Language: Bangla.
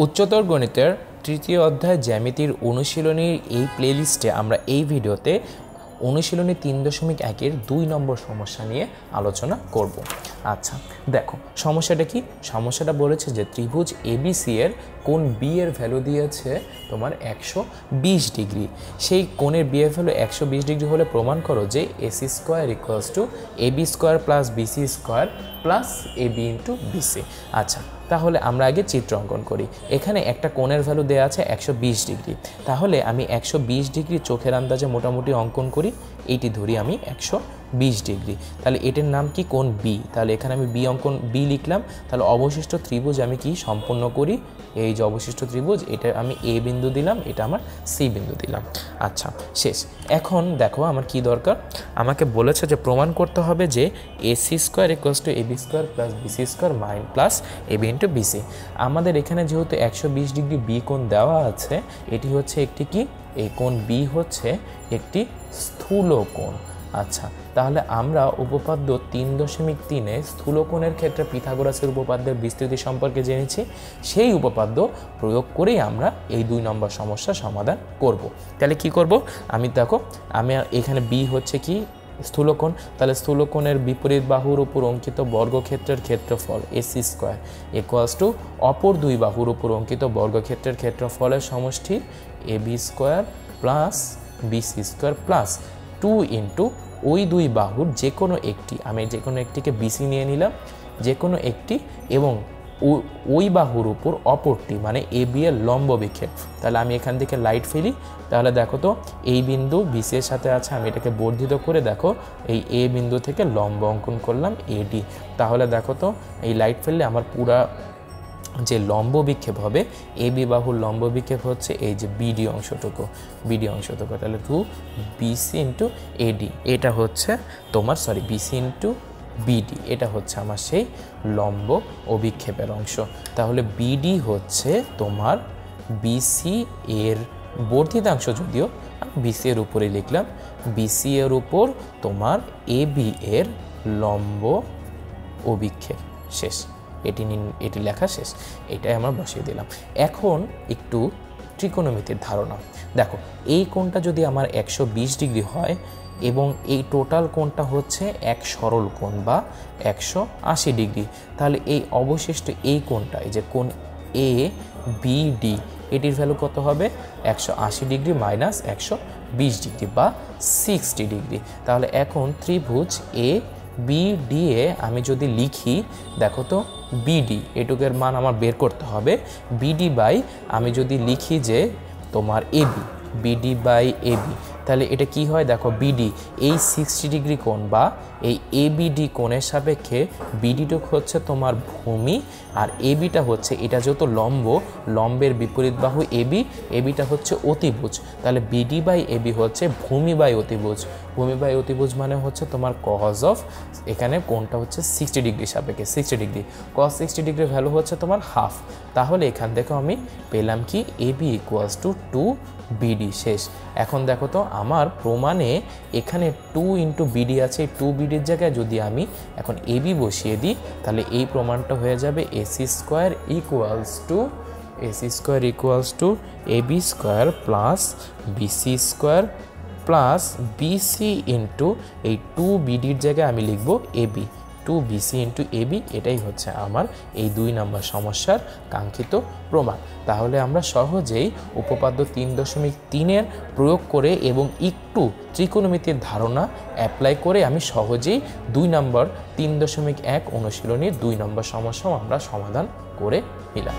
উচ্চতর গণিতের তৃতীয় অধ্যায় জ্যামিতির অনুশীলনীর এই প্লেলিস্টে আমরা এই ভিডিওতে অনুশীলনী 3.1-এর 2 নম্বর সমস্যা নিয়ে আলোচনা করব। আচ্ছা দেখো সমস্যাটা কি, সমস্যাটা বলেছে যে ত্রিভুজ এবিসি এর কোণ বি এর ভ্যালু দিয়েছে তোমার 120 ডিগ্রি। সেই কোণের বি এর ভ্যালু 120 ডিগ্রি হলে প্রমাণ করো যে AC square equals to AB square plus BC square plus AB into BC. আচ্ছা তাহলে আমরা আগে চিত্র অঙ্কন করি। এখানে একটা কোণের ভ্যালু দেওয়া আছে 120 ডিগ্রি, তাহলে আমি 120 ডিগ্রি চোখের আন্দাজে মোটামুটি অঙ্কন করি। এইটি ধরি আমি 120 ডিগ্রি, তাহলে এটার নাম কি কোণ বি, তাহলে এখানে আমি বি লিখলাম। তাহলে অবশিষ্ট ত্রিভুজ আমি কি সম্পূর্ণ করি, এই যে অবশিষ্ট ত্রিভুজ এটা আমি এ বিন্দু দিলাম, এটা আমার সি বিন্দু দিলাম। আচ্ছা শেষ। এখন দেখো আমার কি দরকার, আমাকে বলেছে যে প্রমাণ করতে হবে যে AC square equals to AB square plus BC square plus AB into BC. আমাদের এখানে যেহেতু 120 ডিগ্রি বি কোণ দেওয়া আছে, এটি হচ্ছে একটি কি, এই কোণ বি হচ্ছে একটি স্থূল কোণ। আচ্ছা তাহলে আমরা উপপাদ্য 3.3-এ স্থূলকোণের ক্ষেত্রে পিথাগোরাসের উপপাদ্যের বিস্তৃতি সম্পর্কে জেনেছি। সেই উপপাদ্য প্রয়োগ করেই আমরা এই 2 নম্বর সমস্যা সমাধান করব। তাহলে কি করব, আমি দেখো আমি এখানে বি হচ্ছে কি স্থূলকোণ, তাহলে স্থূলকোণের বিপরীত বাহুর উপর অঙ্কিত বর্গক্ষেত্রের ক্ষেত্রফল এসি স্কোয়ার ইকুয়ালস টু অপর দুই বাহুর উপর অঙ্কিত বর্গক্ষেত্রের ক্ষেত্রফলের সমষ্টি AB square plus BC square plus 2 into ওই দুই বাহুর যে কোনো একটি, আমি যে কোনো একটিকে বিসি নিয়ে নিলাম, যে কোনো একটি, এবং ওই বাহুর উপর অপরটি মানে এ বি এর লম্ব বিক্ষেপ। তাহলে আমি এখান থেকে লাইট ফেলি, তাহলে দেখো তো এই বিন্দু বিসি এর সাথে আছে, আমি এটাকে বর্ধিত করে দেখো এই এ বিন্দু থেকে লম্ব অঙ্কন করলাম এডি। তাহলে দেখো তো এই লাইট ফেললে আমার পুরা যে লম্ব বিক্ষেপ হবে, এ বি বাহুর লম্ব বিক্ষেপ হচ্ছে এই যে বিডি অংশটুকু, তাহলে 2 বিসি ইন্টু এডি, এটা হচ্ছে তোমার বিসি ইন্টু বিডি, এটা হচ্ছে আমার সেই লম্ব অভিক্ষেপের অংশ। তাহলে বিডি হচ্ছে তোমার বিসি এর বর্ধিতাংশ, যদিও বিসি এর উপরে লিখলাম, বিসি এর উপর তোমার এবি এর লম্ব অভিক্ষেপ। শেষ, এটি লেখা শেষ, এটাই আমরা বসিয়ে দিলাম। এখন একটু ত্রিকোণমিতির ধারণা দেখো, এই কোণটা যদি আমার 120 ডিগ্রি হয় এবং এই টোটাল কোণটা হচ্ছে এক সরল কোণ বা 180 ডিগ্রি, তাহলে এই অবশিষ্ট এই কোণটা, এই যে কোণ এ বি ডি, এটির ভ্যালু কত হবে 180 ডিগ্রি মাইনাস 120 ডিগ্রি বা 60 ডিগ্রি। তাহলে এখন ত্রিভুজ এ বি ডি এ আমি যদি লিখি, দেখো তো বিডি এটুকের মান আমার বের করতে হবে। বিডি বাই আমি যদি লিখি যে তোমার এবি, বিডি বাই এবি, তাহলে এটা কি হয় দেখো, বিডি এই 60 ডিগ্রি কোণ বা এই এবিডি কোণের সাপেক্ষে বিডিটুক হচ্ছে তোমার ভূমি, আর এবিটা হচ্ছে, এটা যেহেতু লম্ব, লম্বের বিপরীত বাহু এবি, এবিটা হচ্ছে অতিভুজ, তাহলে বিডি বাই এবি হচ্ছে ভূমি বাই অতিভুজ। ভূমি বাই অতিভুজ মানে হচ্ছে তোমার কজ অফ, এখানে কোণটা হচ্ছে 60 ডিগ্রি সাপেক্ষে 60 ডিগ্রি, কজ 60 ডিগ্রির ভ্যালু হচ্ছে তোমার হাফ। তাহলে এখান থেকে আমি পেলাম কি এবি ইকুয়ালস টু 2 বিডি। শেষ। এখন দেখো তো আমার প্রমাণে এখানে 2 ইন্টু বিডি আছে, এই 2 বিডির জায়গায় যদি আমি এখন এবি বসিয়ে দিই, তাহলে এই প্রমাণটা হয়ে যাবে AC square equals to AB square plus BC square plus BC into এই 2 বিডির জায়গায় আমি লিখব এবি, 2 বিসি ইন্টু এবি। এটাই হচ্ছে আমার এই 2 নম্বর সমস্যার কাঙ্ক্ষিত প্রমাণ। তাহলে আমরা সহজেই উপপাদ্য 3.3-এর প্রয়োগ করে এবং একটু ত্রিকোণমিতির ধারণা অ্যাপ্লাই করে আমি সহজেই 2 নম্বর 3.1 অনুশীলনীর 2 নম্বর সমস্যাও আমরা সমাধান করে নিলাম।